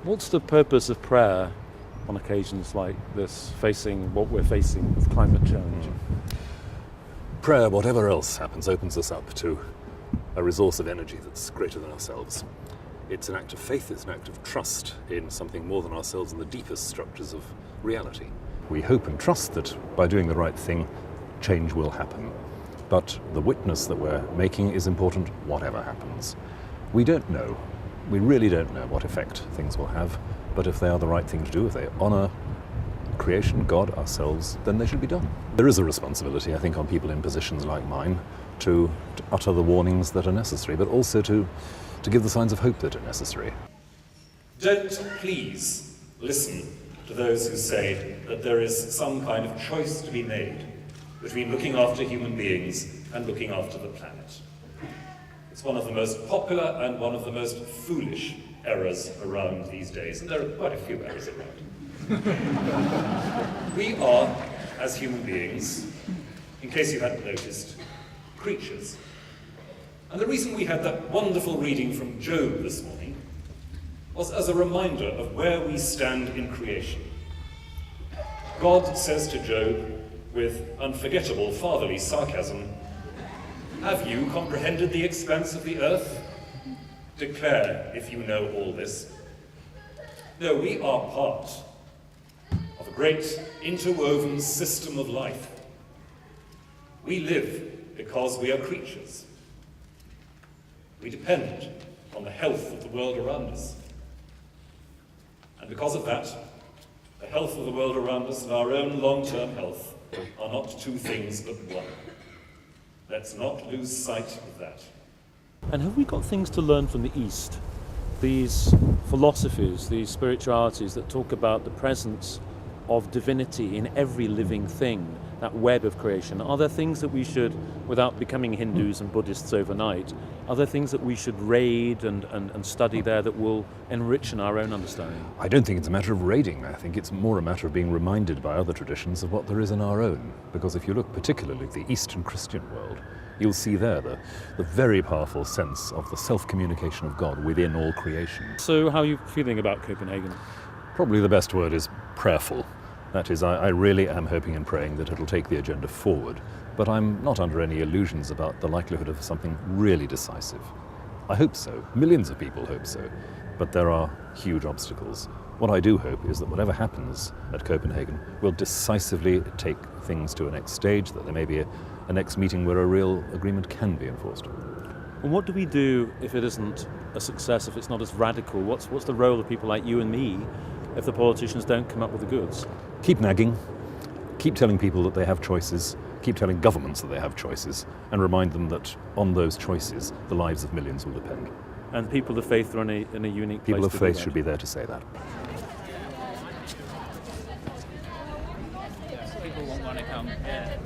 What's the purpose of prayer on occasions like this, facing what we're facing with climate change? Prayer, whatever else happens, opens us up to a resource of energy that's greater than ourselves. It's an act of faith, it's an act of trust in something more than ourselves and the deepest structures of reality. We hope and trust that by doing the right thing, change will happen. But the witness that we're making is important whatever happens. We don't know. We really don't know what effect things will have, but if they are the right thing to do, if they honour creation, God, ourselves, then they should be done. There is a responsibility, I think, on people in positions like mine to utter the warnings that are necessary, but also to give the signs of hope that are necessary. Don't please listen to those who say that there is some kind of choice to be made between looking after human beings and looking after the planet. It's one of the most popular and one of the most foolish errors around these days, and there are quite a few errors around. We are, as human beings, in case you hadn't noticed, creatures. And the reason we had that wonderful reading from Job this morning was as a reminder of where we stand in creation. God says to Job, with unforgettable fatherly sarcasm, "Have you comprehended the expanse of the earth? Declare if you know all this." No, we are part of a great interwoven system of life. We live because we are creatures. We depend on the health of the world around us. And because of that, the health of the world around us and our own long-term health are not two things but one. Let's not lose sight of that. And have we got things to learn from the East? These philosophies, these spiritualities that talk about the presence of divinity in every living thing, that web of creation. Are there things that we should, without becoming Hindus and Buddhists overnight, are there things that we should read and study there that will enrich in our own understanding? I don't think it's a matter of raiding. I think it's more a matter of being reminded by other traditions of what there is in our own. Because if you look particularly at the Eastern Christian world, you'll see there the very powerful sense of the self-communication of God within all creation. So how are you feeling about Copenhagen? Probably the best word is prayerful. That is, I really am hoping and praying that it'll take the agenda forward, but I'm not under any illusions about the likelihood of something really decisive. I hope so. Millions of people hope so. But there are huge obstacles. What I do hope is that whatever happens at Copenhagen will decisively take things to a next stage, that there may be a next meeting where a real agreement can be enforced. And what do we do if it isn't a success, if it's not as radical? What's the role of people like you and me if the politicians don't come up with the goods? Keep nagging, keep telling people that they have choices, keep telling governments that they have choices, and remind them that on those choices the lives of millions will depend. And people of faith are in a unique place. People of faith should be there to say that. People won't want to come. Yeah.